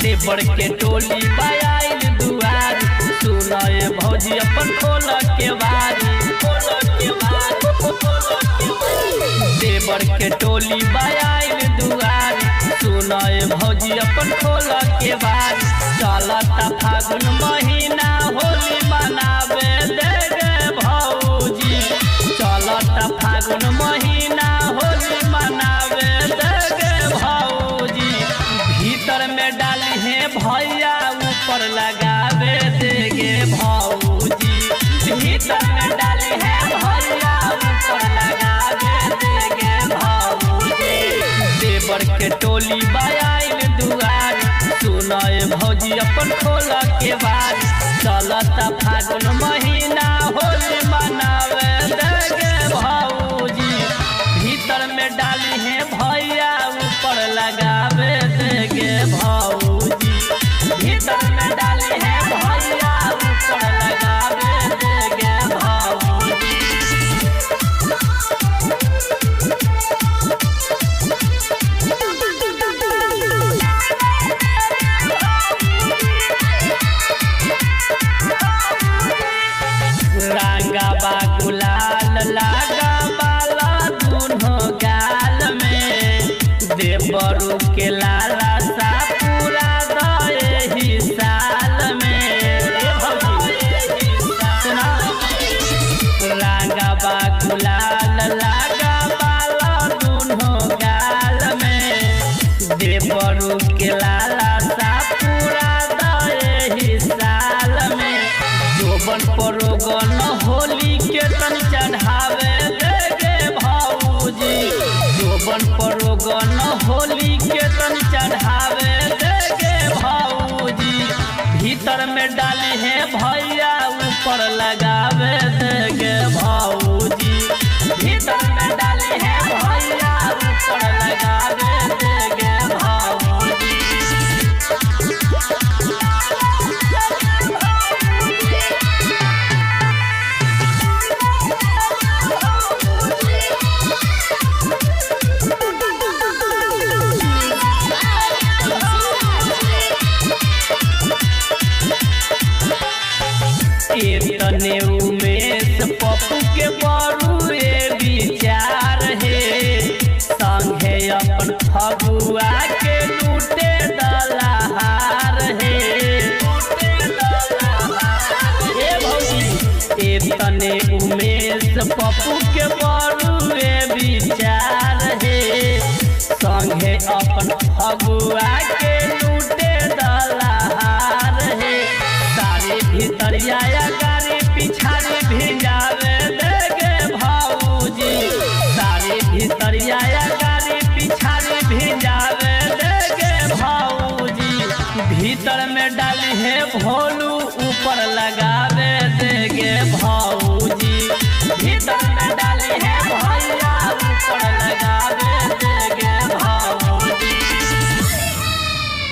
देवर के टोली बाइल दुआर सुनाए भौजी अपन खोल के बारी देवर के टोली बाइल दुआर सुनाए भौजी अपन खोल के बारी चलता फागुन महीना होली मनावे देगे भौजी चलता फागुन महीना होली मनावे देगे भौजी भीतर में डाली है भैया ऊपर लगावे देगे भौजी भीतर में डाली है भैया ऊपर लगावे देगे भौजी देवर के टोली बाइल दुआर सुनाए भौजी अपन खोल के बाद चलता फागुन महीना होली मनावे देगे भौजी भीतर में डाली है भैया ऊपर लगावे देगे भौजी भीतर में डाली है भैया ऊपर लगावे देगे भौजी रंगवा गुलाल लगावाला दुनो गाल में देवरू के लाला सा पूरा दही साल में रंगवा गुलाल लगावाला दुनो गाल में देवरू के लाला सा पूरा दही साल में जोबन परोगन होली के तन चढ़ावे देगे भौजी जोबन परोगन होली के तन चढ़ावे देगे भौजी भीतर में डाली है भैया ऊपर लगावे देगे भौजी भीतर में डाली है भैया ऊपर लगावे देगे भौजी तने उमेश पप्पू के बड़ुए विचार हे संगे अपन फगुआ के लूटे दलहार हे भौजी तने उमेश पप्पू के बड़ुए विचार हे संगे अपन फगुआ के लूटे दलहार हे सारी भीतरिया गाड़ी पिछाड़ी भिजावे देगे भौजी सारी भीतरिया गाड़ी पिछाड़ी भिजावे देगे भौजी भीतर में डाली है भोलू ऊपर लगावे देगे भौजी भीतर में डाली है भैया ऊपर लगावे